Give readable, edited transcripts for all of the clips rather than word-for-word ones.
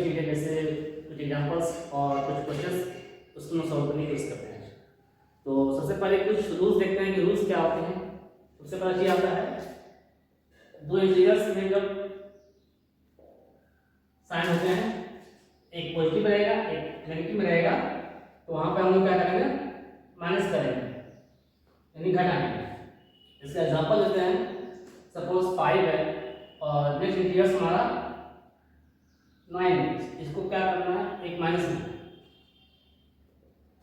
चीज़ है, जैसे कुछ एग्जांपल्स और कुछ क्वेश्चंस उसको हम सॉल्व करने की कोशिश करते हैं। तो सबसे पहले कुछ रूल्स देखते हैं कि रूल्स क्या होते हैं। सबसे पहला चीज आता है दो इंटीजर्स में जब साइन होते हैं, एक पॉजिटिव रहेगा एक नेगेटिव में रहेगा, तो वहां पे हम लोग क्या करेंगे, माइनस करेंगे यानी घटाएंगे। इसका एग्जांपल लेते हैं, सपोज 5 है और नेक्स्ट इंटीजर्स हमारा 9 है, इसको क्या करना है, एक माइनस में,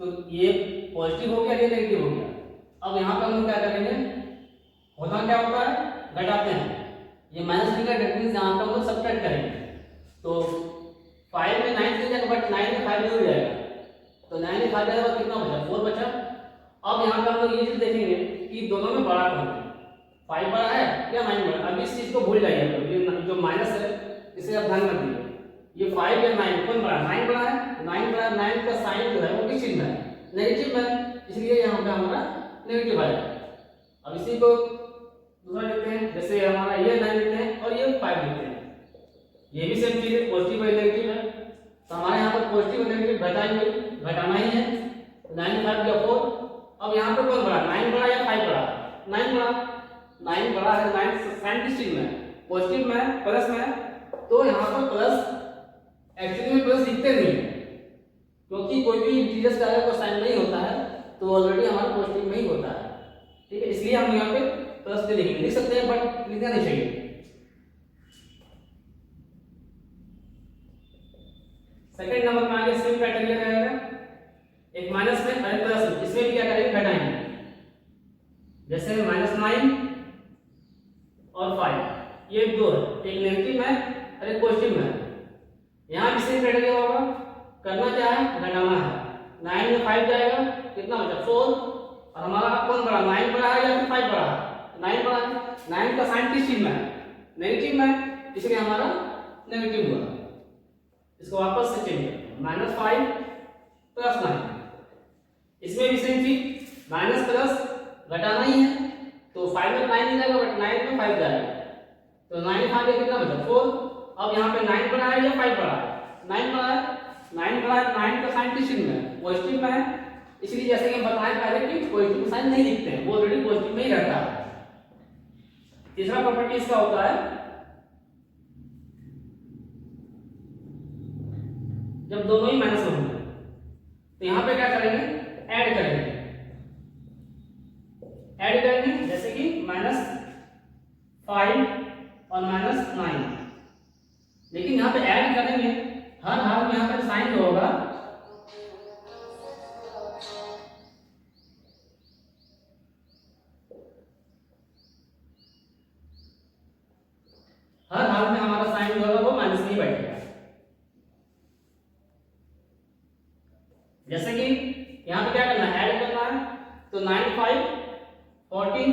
तो ये पॉजिटिव हो गया ये नेगेटिव हो गया। अब यहाँ पे हम लोग क्या करेंगे, होता क्या होता है, घटाते हैं, ये माइनस निकला डेट मींस यहाँ पे हम लोग सब्ट्रैक्ट करेंगे। तो 5 में 9 से जाएगा बट 9 में 5 जुड़ जाएगा, तो 9 में 5 जाएगा, कितना बचा, 4 बचा। अब यहाँ पे हम लोग ये चीज देखेंगे कि दोनों में बड़ा कौन है, 5 बड़ा है या 9 बड़ा। अब इस चीज को भूल जाइए, ये जो माइनस है इसे आप ध्यान रख दीजिए, ये 5 या 9 कौन बड़ा, 9 बड़ा है, 9 बड़ा, 9 का साइन जो है वो किस चीज में है, नेगेटिव में, इसलिए यहाँ पे हमारा नेगेटिव आएगा। अब इसी को दूसरा लेते हैं, जैसे हमारा ये 9 लेते हैं और ये 5 लेते हैं, ये भी सेम चीज है, पॉजिटिव और नेगेटिव है। तो हमारे यहाँ पर पॉजिटिव और नेगेटिव घटाएंगे, घटाना ही है, 9 5 या 4। अब यहाँ पे कौन बड़ा, 9 बड़ा या 5 बड़ा, 9 बड़ा, 9 बड़ा है, 9 साइन किस चीज में, पॉजिटिव में, प्लस में, तो यहाँ पर प्लस एक्चुअली में प्लस लिखते नहीं है, क्योंकि कोई भी इंटीजर्स का अगर कोई साइन नहीं होता है तो ऑलरेडी हमारा पॉजिटिव में ही होता है, ठीक है, इसलिए हम यहाँ पे प्लस भी लिख सकते हैं बट लिखना नहीं चाहिए। सेकंड नंबर में आगे सेम क्राइटेरिया रहेगा, एक माइनस में और प्लस में, इसमें भी क्या करेंगे, घटाएंगे। जैसे -9 और 5 ये दो है, एक नेगेटिव है और एक पॉजिटिव है, यहाँ भी सेम क्राइटेरिया होगा, करना क्या है, घटाना है। 9 में 5 जाएगा, कितना बचा, 4, और हमारा कौन बड़ा, 9 बड़ा है या फिर 5 बड़ा है, 9 बड़ा है, 9 का साइन किस चीज में है, नेगेटिव में, इसलिए हमारा नेगेटिव हुआ। इसको वापस से चेंज करते हैं, -5 + 9, इसमें भी सेम चीज, माइनस प्लस घटाना ही है, तो 5 में 9 नहीं जाएगा बट 9 में 5 जाएगा, तो 9 5 कितना बचा, 4। अब यहाँ पे 9 बड़ा है या 5 बड़ा है, 9 बड़ा है, 9 बड़ा है, 9 का साइन किस चीज में है, पॉजिटिव में है, इसलिए जैसे कि हम बताए पहले कि पॉजिटिव साइन नहीं लिखते हैं, वो ऑलरेडी पॉजिटिव में ही रहता है। तीसरा प्रॉपर्टी इसका होता है, जब दोनों ही माइनस में होंगे तो यहाँ पे क्या करेंगे, ऐड करेंगे, ऐड करेंगे, जैसे कि -5 और -9, लेकिन यहाँ पे ऐड करेंगे, हर हाल में यहाँ पे साइन जो होगा हर हाल में हमारा साइन जो होगा वो माइनस में ही बैठेगा। जैसे कि यहाँ पे क्या करना है, ऐड करना है, तो 9 5 14,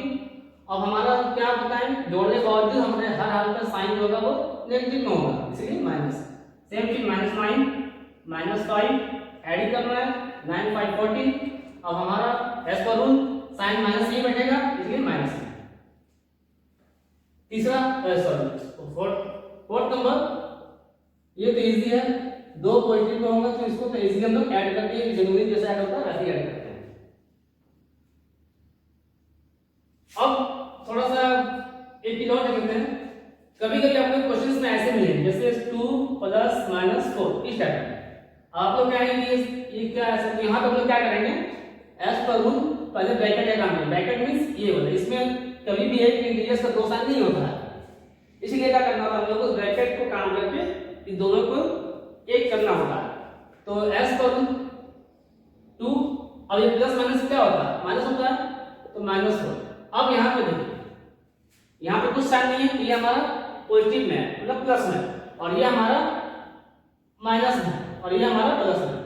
अब हमारा क्या बताएं, जोड़ने के बावजूद हमारे हर हाल में साइन जो होगा वो नेगेटिव में होगा, इसलिए माइनस। सेम चीज -9 -5 ऐड करना है, 9 5 14, अब हमारा as per rule sign minus ही बैठेगा, इसलिए माइनस। तीसरा फोर्थ नंबर, ये तो इजी है, दो पॉजिटिव में होगा तो इसको तो इजीली हम लोग ऐड करके जनवरी जैसे ऐड होता है वैसे ऐड करते हैं। अब थोड़ा सा एक चीज और देखते हैं, कभी कभी आपको क्वेश्चंस में ऐसे मिले जैसे 2 + -4 इस टाइप का, आप लोग क्या करेंगे, ये क्या ऐसा, तो यहाँ पे हम लोग क्या करेंगे, एज पर रूल पहले ब्रैकेट का काम है, ब्रैकेट मींस ये वाला, इसमें कभी भी एक इंटीजर्स का दो साइन नहीं होता है, इसलिए क्या करना होता है, हम लोग उस ब्रैकेट को काम करके इन दोनों को एक करना होता है। तो एज पर 2, अब ये प्लस माइनस क्या होता है, माइनस होता है, तो -4। अब यहाँ पे देखिए, यहाँ पे कुछ साइन नहीं है, ये हमारा पॉजिटिव में है मतलब प्लस में, और ये हमारा माइनस में, और ये हमारा प्लस में,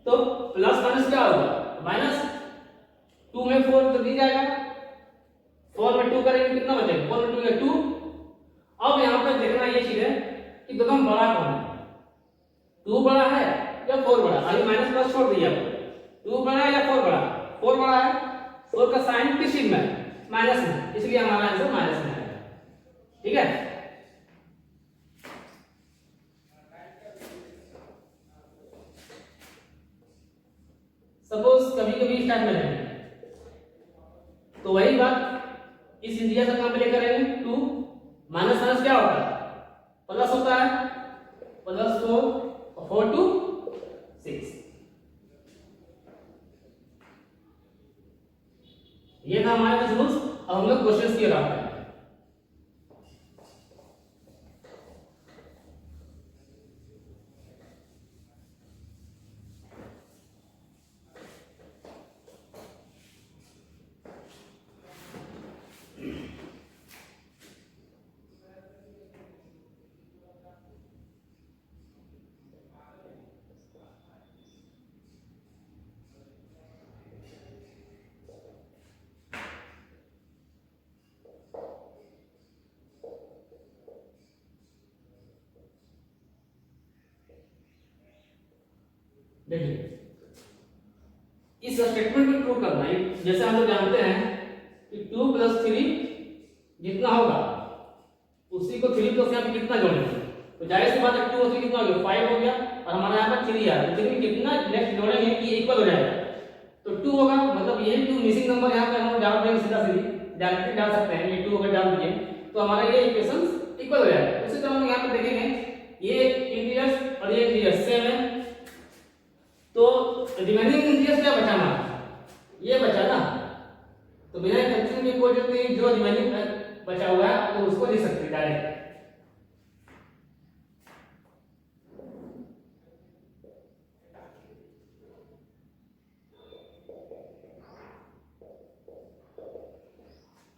तो प्लस माइनस क्या होगा, -2 में 4 तो नहीं जाएगा, 4 में 2 करेंगे कितना बचेगा, 4 में 2 है 2। अब यहाँ पे देखना ये चीज है कि दोनों बड़ा कौन है, 2 बड़ा है या 4 बड़ा, अभी माइनस प्लस छोड़ दिया, 2 बड़ा है या 4 बड़ा, 4 बड़ा है, 4 का साइन किस चीज में, माइनस में, इसलिए हमारा आंसर माइनस में आएगा, ठीक है। कभी कभी स्टार्ट में रहेंगे। तो वही बात इस इंटीजर का कहां पे लेकर आएंगे, 2 माइनस माइनस क्या होता है, प्लस होता है, +4 और 4 2 6। ये था हमारे कुछ रूल्स। अब हम लोग क्वेश्चंस की ओर आते हैं। देखिए इस स्टेटमेंट को ट्रू करना है। जैसे हम लोग जानते हैं कि 2 + 3 जितना होगा उसी को 3 प्लस यहाँ पे कितना जोड़ेंगे, तो जाहिर सी बात है 2 और 3 कितना हो गया, 5 हो गया, और हमारे यहाँ पर 3 आ रहा है, तो 3 कितना नेक्स्ट जोड़ेंगे कि इक्वल हो जाएगा, तो 2 होगा, मतलब ये 2 मिसिंग नंबर यहाँ पे हम डाल देंगे, सीधा सीधी डायरेक्टली डाल सकते हैं, ये 2 अगर डाल दिए तो हमारा ये इक्वेशंस इक्वल हो जाएगा। उसी तरह हम यहाँ पे देखेंगे ये इंटीजर्स और ये इंटीजर्स सेम है, तो रिमेनिंग इंटीजर्स क्या बचा हमारा, ये बचा ना, तो बिना कंफ्यूजन में कोई जरूरत नहीं, जो रिमेनिंग बचा हुआ है तो उसको लिख सकते हैं डायरेक्ट।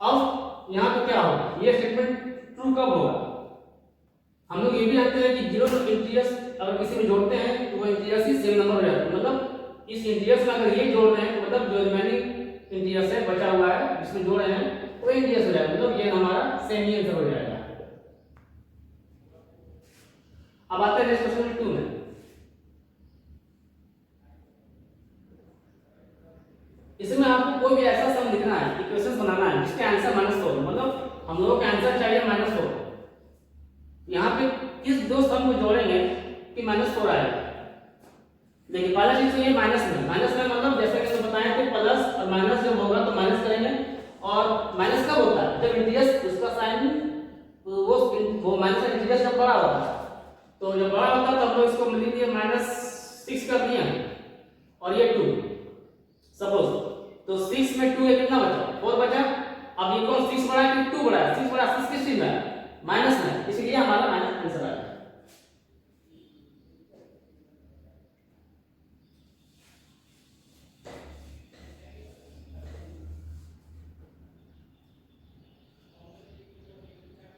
अब यहाँ पे क्या होगा, ये स्टेटमेंट ट्रू कब होगा, हम लोग ये भी जानते हैं कि जीरो इंटीजर्स अगर किसी में जोड़ते हैं तो वो इंटीजर्स ही सेम नंबर हो जाता है, मतलब इस इंटीजर्स में अगर ये जोड़ रहे हैं तो मतलब जो रिमेनिंग इंटीजर्स है बचा हुआ है जिसमें जोड़ रहे हैं वो इंटीजर्स हो जाएगा, मतलब ये हमारा सेम ही आंसर हो जाएगा। अब आते हैं नेक्स्ट क्वेश्चन 2 में। इसमें आपको कोई भी ऐसा सम लिखना है, इक्वेशन बनाना है जिसके आंसर -4, मतलब हम लोगों का आंसर चाहिए -4। यहाँ पे किस दो सम को जोड़ेंगे कि -4 आएगा। देखिए पहला चीज तो ये माइनस में मतलब जैसे कि मैंने बताया कि प्लस और माइनस जब होगा तो माइनस करेंगे, और माइनस कब होता है, जब इंटीजर्स उसका साइन वो माइनस का इंटीजर्स जब बड़ा होता है, तो जब बड़ा होता है तो हम लोग इसको मिल लीजिए -6 कर दिया और ये 2 सपोज, तो 6 में 2 है कितना बचा, 4 बचा। अब ये कौन 6 बड़ा है कि 2 बड़ा है, 6 बड़ा, 6 किस चीज में माइनस में, इसलिए हमारा माइनस आंसर आएगा।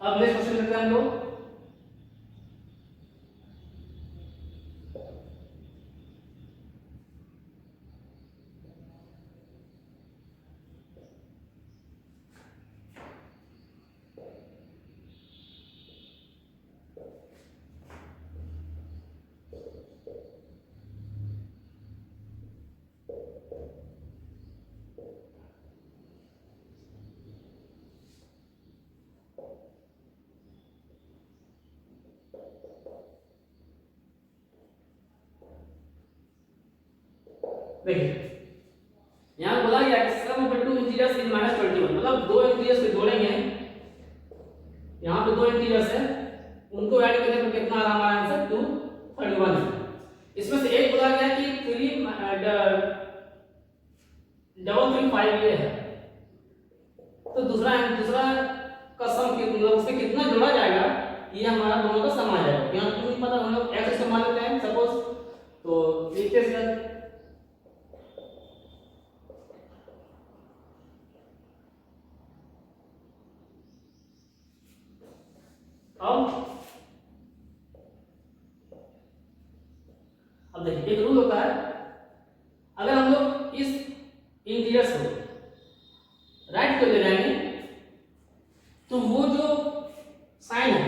अब नेक्स्ट क्वेश्चन लेते हैं हम लोग। देखिए यहाँ बोला गया कि सम ऑफ टू इंटीजर्स इन -21, मतलब दो इंटीजर्स को जोड़ेंगे, यहाँ पे दो इंटीजर्स है उनको ऐड करने पर कितना आ रहा हमारा आंसर 231 है। इसमें से एक बोला गया कि 3 ये है, तो दूसरा का सम मतलब उससे कितना जोड़ा जाएगा ये हमारा दोनों का सम आ जाएगा। यहाँ तो नहीं पता, हम लोग ऐसे इस्तेमाल लेते हैं सपोज, तो लिखते हैं अब देखिए एक रूल होता है, अगर हम लोग इस इंटीजर्स को राइट को ले जाएंगे तो वो जो साइन है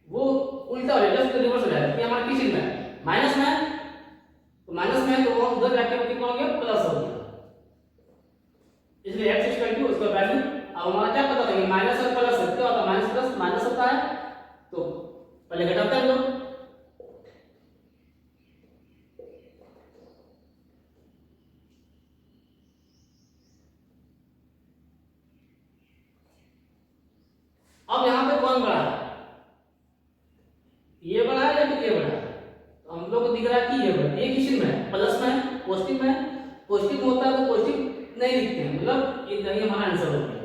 वो उल्टा हो जाएगा, उसका रिवर्स हो जाएगा कि हमारा किस चीज में माइनस में है, तो माइनस में है तो वो उधर जाके कितना हो गया प्लस हो गया, इसलिए x इक्वल टू उसका वैल्यू। अब हमारा क्या पता था कि माइनस और प्लस है, क्या होता है माइनस प्लस माइनस होता है, तो पहले घटाते हैं लोग, हम लोग को दिख रहा है कि ये किस में है, प्लस में है, पॉजिटिव में है। पॉजिटिव में होता है तो पॉजिटिव नहीं लिखते हैं, मतलब ये हमारा आंसर हो गया।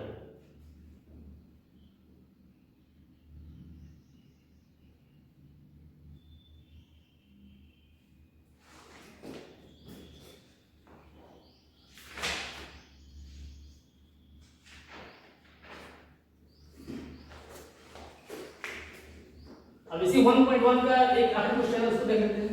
अब इसी 1.1 का एक आखिरी क्वेश्चन है, उसको देख लेते हैं।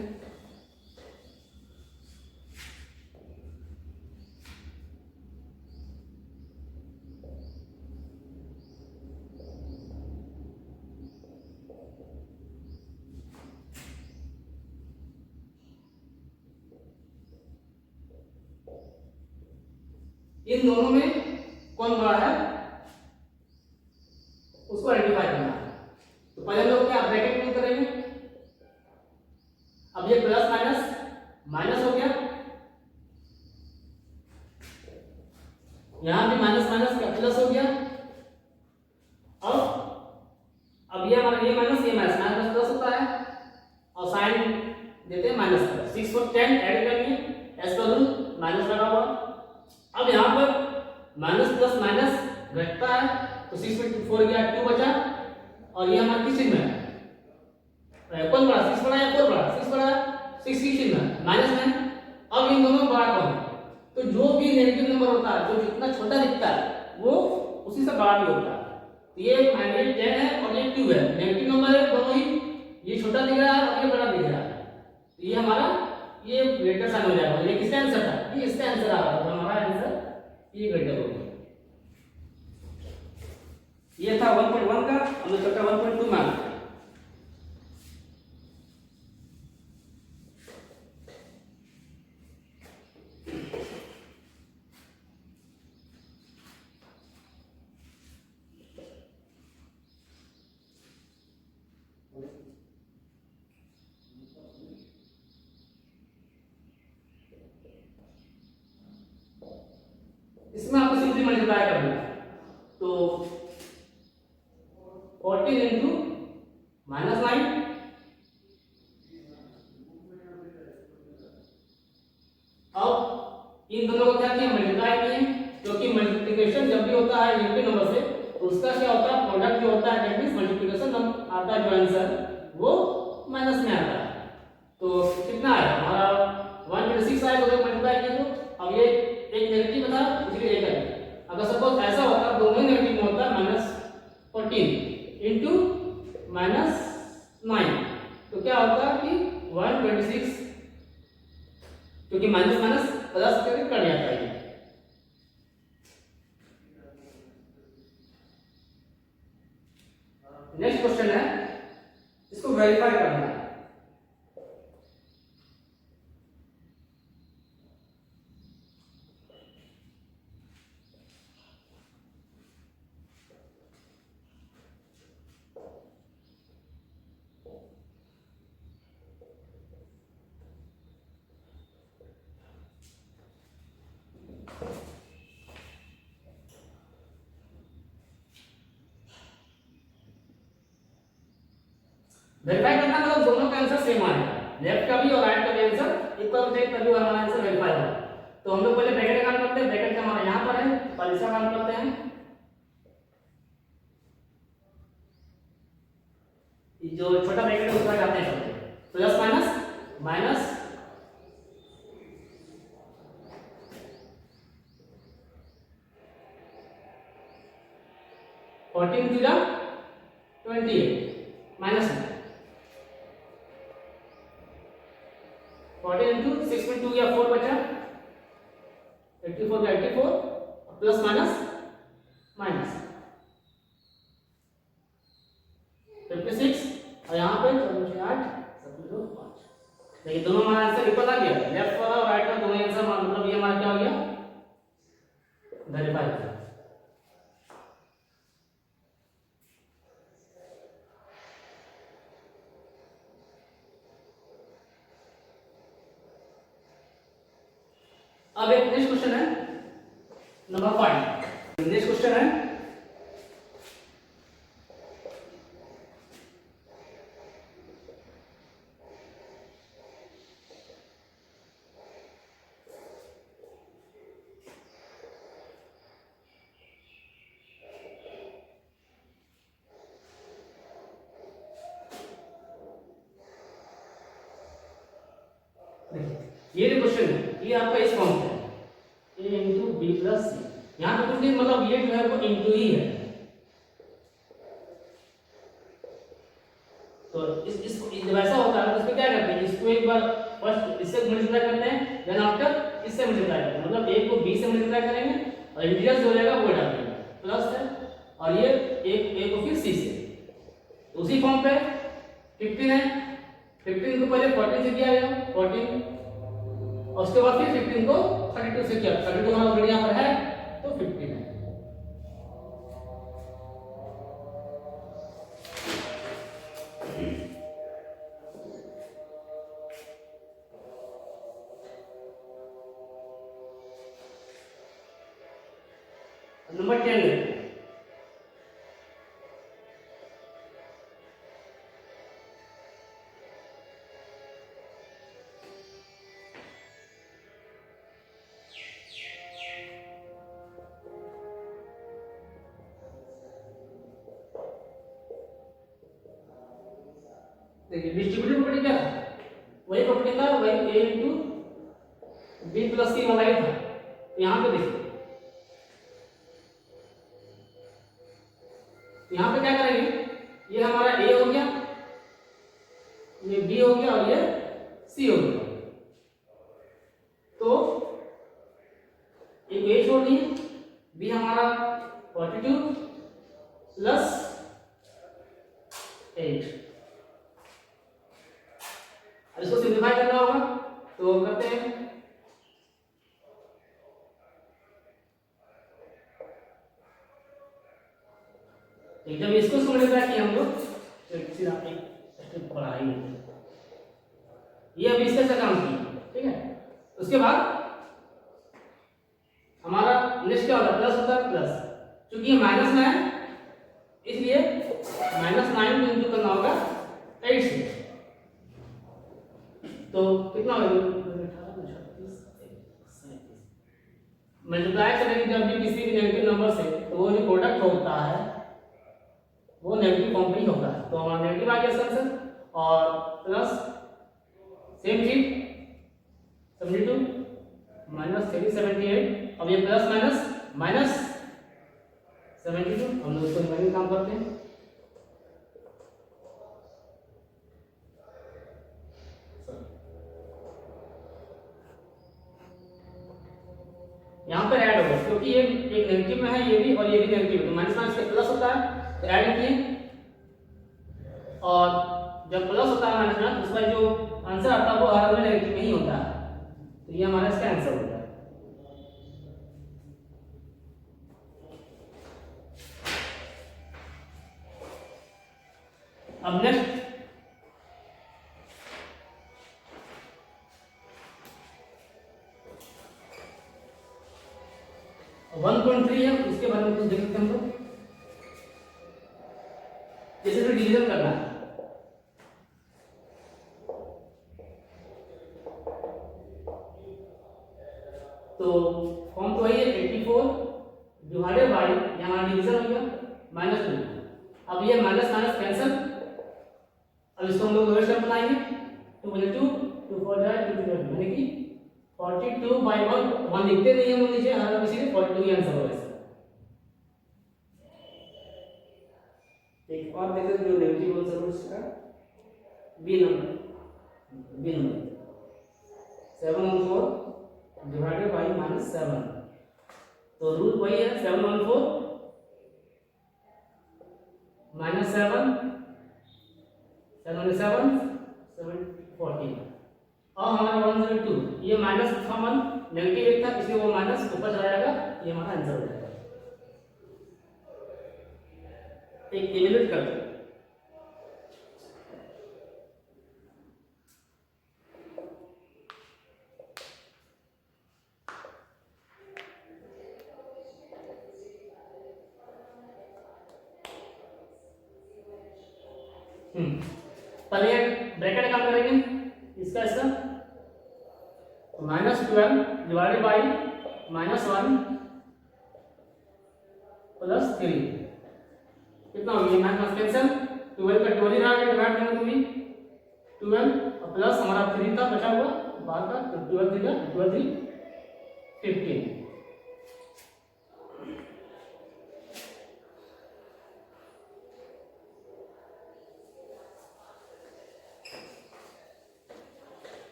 इन दोनों में कौन बड़ा है उसको आइडेंटिफाई करना है। तो पहले लोग क्या ब्रैकेट यूज करेंगे। अब ये प्लस माइनस माइनस हो गया, यहां भी माइनस माइनस क्या प्लस हो गया। अब ये हमारा ये माइनस माइनस प्लस होता है और साइन देते हैं माइनस का। 6 और 10 ऐड करेंगे, एस का रूल माइनस लगा हुआ। अब यहां पर माइनस प्लस माइनस घटता है तो 6 में 4 गया, 2 बचा। और ये हमारा किस चिन्ह में है, कौन बड़ा 6 बड़ा या 4 बड़ा? 6 बड़ा, 6 की चिन्ह में माइनस में। अब इन दोनों में बड़ा कौन है? तो जो भी नेगेटिव नंबर होता है, जो जितना छोटा दिखता है वो उसी से बड़ा भी होता है। तो ये -10 है और ये 2 है, नेगेटिव नंबर है दोनों ही। ये छोटा दिख रहा है और ये बड़ा दिख रहा है, तो ये हमारा ये ग्रेटर साइन हो जाएगा। ये किसका आंसर था? ये इसका आंसर आ रहा था, तो हमारा आंसर ये ग्रेटर हो गया। ये था 1.1 का। हमने चैप्टर 1.2 में इसमें आपको सिंपली मल्टीप्लाई करना है। तो 14 इंटू -9 अब इन दोनों को क्या किया? मल्टीप्लाई किए, क्योंकि मल्टीप्लिकेशन जब भी होता है नेगेटिव नंबर से तो उसका क्या होता है? प्रोडक्ट जो होता है, दैट मींस मल्टीप्लिकेशन आता है, जो आंसर वो माइनस में आता है। तो कितना आया हमारा? 126 आया, तो मल्टीप्लाई किया तो अब ये एक नेगेटिव था, इसलिए एक है। अगर सपोज ऐसा होता, दोनों नेगेटिव में होता -14 इंटू -9, तो क्या होता कि 126, क्योंकि माइनस माइनस प्लस करके कट जाता है। नेक्स्ट क्वेश्चन है, इसको वेरीफाई करना है। वेरीफाई करना मतलब दोनों का आंसर सेम आएगा, लेफ्ट का भी और राइट का भी आंसर इक्वल होना चाहिए, तभी हमारा आंसर वेरीफाई होगा। तो हम लोग पहले ब्रैकेट का काम करते हैं। ब्रैकेट का हमारा यहां पर है, पर इसका काम करते हैं। जो छोटा ब्रैकेट है उसका जाते हैं plus minus minus fourteen to जा 28 माइनस 14 इंटू 6 में 2 या 4 बचा, 84 का 84 प्लस माइनस माइनस 56 और यहाँ पे 8 5। देखिए दोनों हमारा आंसर इक्वल आ गया, लेफ्ट वाला और राइट वाला दोनों आंसर, मतलब ये हमारा क्या हो गया? वेरीफाई हो गया। अब एक नेक्स्ट क्वेश्चन है नंबर 5। नेक्स्ट क्वेश्चन है, देखिए ये जो क्वेश्चन है ये आपका इस फॉर्म से है, a इंटू बी प्लस सी। यहाँ पे कुछ नहीं, मतलब ये जो है वो इंटू ही है। तो इस जब ऐसा होता है तो इसमें क्या करते हैं, इसको एक बार फर्स्ट इससे मल्टीप्लाई करते हैं, देन आफ्टर इससे मल्टीप्लाई करते हैं, मतलब a को b से मल्टीप्लाई करेंगे और इंटीजर जो रहेगा वो डाल देंगे प्लस है, और ये एक a को फिर c से। तो उसी फॉर्म पे 15 है, 15 को पहले 14 से किया गया 14, और उसके बाद फिर 15 को 32 से किया, 32 हमारा ऑलरेडी यहाँ पर है तो 15 है। नंबर 10 है, देखिए डिस्ट्रीब्यूटिव प्रॉपर्टी क्या था, वही प्रॉपर्टी था, वही a इंटू बी प्लस सी वाला ही था। तो यहाँ पे देखिए, यहाँ पे क्या करेंगे, ये हमारा a हो गया, ये b हो गया और ये c हो गया। तो एक a छोड़ दिए, b हमारा 42 प्लस 8। इसको सिंप्लीफाई करना होगा तो करते हैं। जब इसको सिंप्लीफाई किया हम लोग तो सीधा एक स्टेप बढ़ाएंगे, ये अभी इसके से काम किया, ठीक है। उसके बाद हमारा नेक्स्ट क्या होता है, प्लस होता है, प्लस क्योंकि ये माइनस में है इसलिए -9 को इंटू करना होगा 8 से। तो कितना होगा, मल्टीप्लाई करेंगे जब भी किसी भी नेगेटिव नंबर से तो वो जो प्रोडक्ट होता है वो नेगेटिव फॉर्म में ही होता है। तो हमारा नेगेटिव आ गया आंसर, और प्लस सेम चीज 72 माइनस 378, अब ये प्लस माइनस माइनस 72, हम लोग उसको रिमाइंडिंग काम करते हैं। यहाँ पर ऐड होगा क्योंकि ये एक नेगेटिव में है, ये भी और ये भी नेगेटिव है, तो माइनस माइनस से प्लस होता है तो ऐड किए, और जब प्लस होता है माइनस में उसका जो आंसर आता है वो हर में नेगेटिव में ही होता है, तो ये हमारा इसका आंसर होता है। अब नेक्स्ट 1.3 है, उसके बारे में कुछ देख सकते हैं हम लोग। जैसे तो डिवीजन करना है तो फॉर्म तो वही है 84 डिवाइडेड बाय, यहाँ डिवीजन हो गया -2। अब ये माइनस माइनस कैंसिल, अब इसको हम लोग लोअर स्टेप बनाएंगे 2 बने 2 2 4 जाए 2 2 यानी कि 42/1 लिखते नहीं हम लोग नीचे, हर किसी ने 42 ही आंसर होगा इसका। एक और देखते हैं जो नेगेटिव आंसर हो इसका, बी नंबर 714 डिवाइडेड बाय -7, तो रूट वही है 714 -7 7 14, और हमारा 102 ये माइनस था 1 नेगेटिव एक था इसलिए वो माइनस ऊपर चला जाएगा, ये हमारा आंसर हो जाएगा। एक इवेल्यूएट करते हैं, पहले ब्रैकेट काम करेंगे इसका -12 डिवाइडेड बाई -1 प्लस 3 कितना हो गया, माइनस कैंसिल, 12 का 12 ही रहा, डिवाइड करना तुम्हें 12 और प्लस हमारा 3 था बचा हुआ बाहर का, तो 12 3 12 3 15।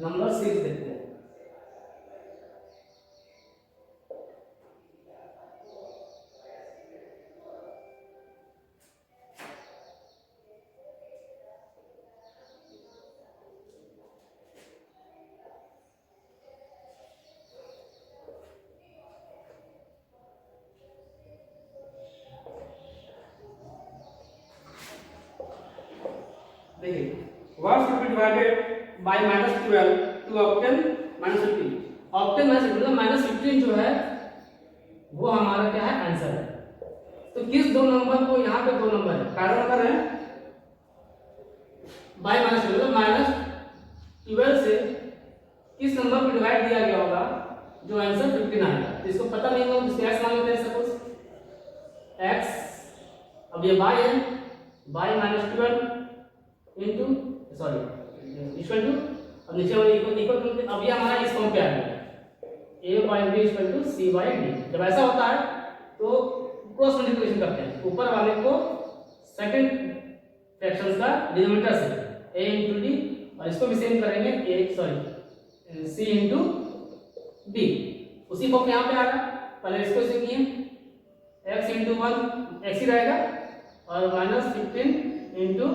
नंबर 6 देखते हैं। देखिए, what should be divided by -12 to obtain -15? obtain -15 जो है वो हमारा क्या है, आंसर है। तो किस दो नंबर को, यहाँ पे दो नंबर है, पहला नंबर है बाय -12 से किस नंबर को डिवाइड दिया गया होगा जो आंसर 15 आएगा। तो इसको पता नहीं होगा, इसको x मान लेते हैं, सपोज x, अब ये y है, by -12 into sorry equal to, अब नीचे वाले इक्वल टू, अब ये हमारा इस फॉर्म पे आ गया a by b equal to c by d। जब ऐसा होता है तो क्रॉस मल्टीप्लिकेशन करते हैं, ऊपर वाले को सेकंड फ्रैक्शंस का डिनोमिनेटर से a इनटू d, और इसको भी सेम करेंगे c इनटू d, उसी फॉर्म में यहाँ पे आ रहा। पहले इसको इसे किए x इनटू 1 x ही रहेगा, और -15 इनटू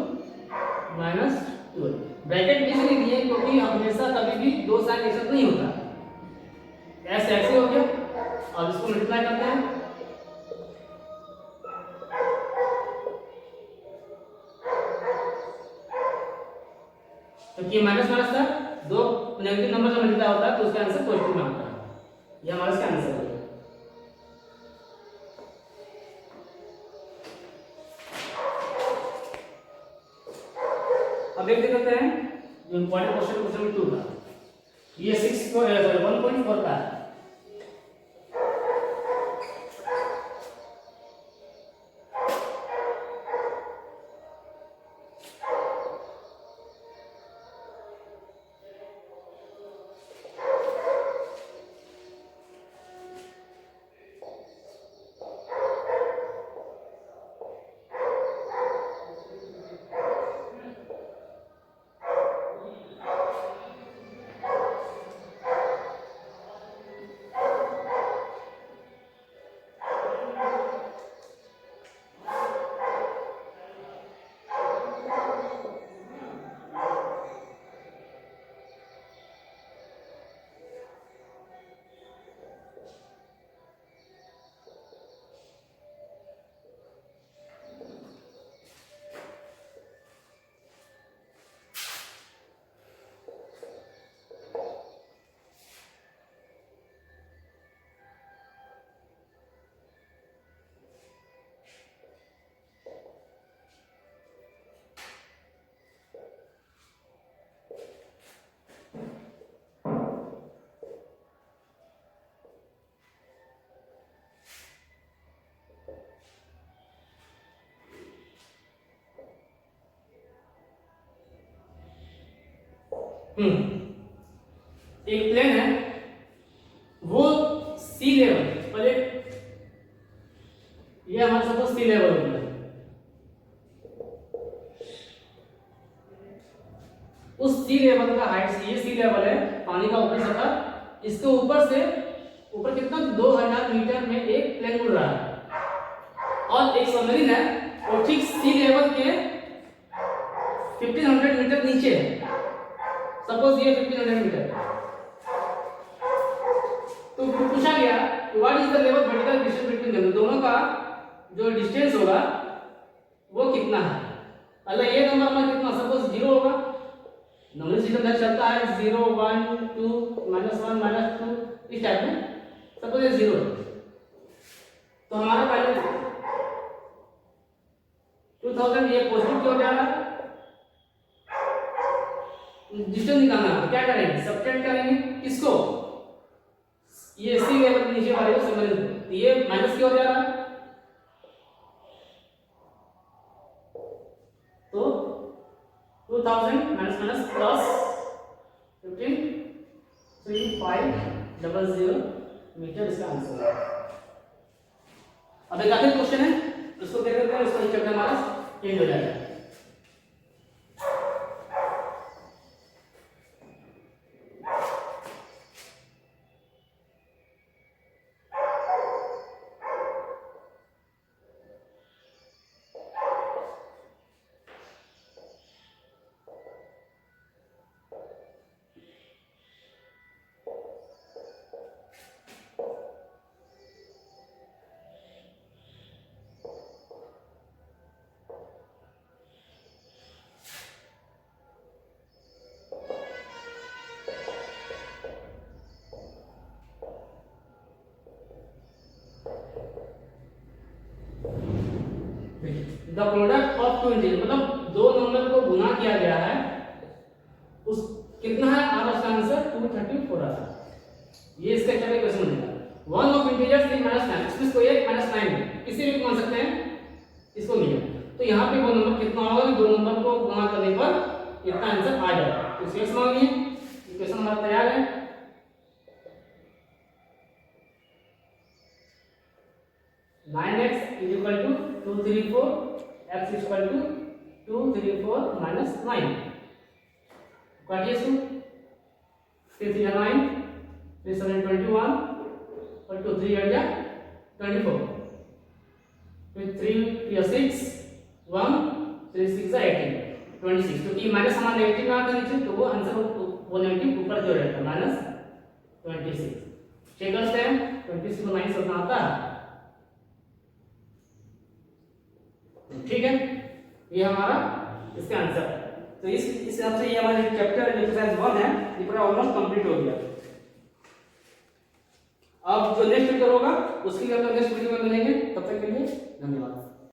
-12 ब्रैकेट में इसलिए दिए क्योंकि हमेशा कभी भी दो साइन एक साथ नहीं होता, s ऐसे हो गया, और इसको मल्टीप्लाई करते हैं, क्योंकि माइनस माइनस का दो नेगेटिव नंबर से मल्टीप्लाई होता है तो उसका आंसर पॉजिटिव में आता है। ये हमारा इसका आंसर है। अब एक देखते हैं जो इंपॉर्टेंट क्वेश्चन 2 का, ये 1.4 का है। एक प्लेन है, वो सी लेवल, पहले ये हमारा सपोज सी लेवल हो गया, उस सी लेवल का हाइट, ये सी लेवल है पानी का ऊपर सतह, इसके ऊपर से ऊपर कितना 2000 मीटर में एक प्लेन उड़ रहा है, और एक सबमरीन है और ठीक सी लेवल के 1500 मीटर नीचे है। सपोज ये 1500 मीटर, तो पूछा गया कि what is the level vertical distance between them, दोनों का जो डिस्टेंस होगा वो कितना है। अगर ये नंबर हमारा कितना, सपोज 0 होगा, नंबर सिस्टम में चलता है 0 1 2 -1 -2 इस टाइप में, सपोज ये 0 तो हमारा पहले 2000 ये पॉजिटिव क्यों जा रहा है, डिस्टेंस निकालना है, तो क्या करेंगे, सब्ट्रैक्ट करेंगे किसको, ये सी लेवल नीचे वाले को समझ, तो ये माइनस क्यों जा रहा है, 2000 माइनस माइनस प्लस 15,3500 मीटर इसका आंसर है। अब एक आखिरी क्वेश्चन है, इसको क्या करते हैं, इसको चैप्टर हमारा चेंज हो जाएगा। The product of two integer, मतलब दो नंबर को गुना किया गया है, उस कितना है आपका इसका आंसर 234 आता है। ये इसका चलिए क्वेश्चन बनेगा। वन ऑफ इंटीजर्स 3 माइनस 9, इसमें कोई एक माइनस 9 है, किसी भी मान सकते हैं, इसको नहीं है। तो यहाँ पे वो नंबर कितना होगा कि दो नंबर को गुना करने पर इतना आंसर आ जाएगा। तो इसे मांगिए, इक्वेशन हमारा तैयार है। Nine x is equal to 234, x is equal to 234 minus 9, काटिए इसको, 3 3 9, 3 7 21 और 2 3 8 24, फिर 3 3 6 1 3 6 18 26, क्योंकि माइनस हमारा नेगेटिव में आता है नीचे, तो वो आंसर वो नेगेटिव ऊपर जो रहता है माइनस 26। चेक करते हैं 26 को 9 से उतना आता है, ठीक है, ये हमारा इसका आंसर। तो इस हिसाब से ये हमारा चैप्टर एक्सरसाइज 1 है, ये पूरा ऑलमोस्ट कंप्लीट हो गया। अब जो नेक्स्ट चैप्टर होगा उसकी नेक्स्ट वीडियो में मिलेंगे, तब तक के लिए धन्यवाद।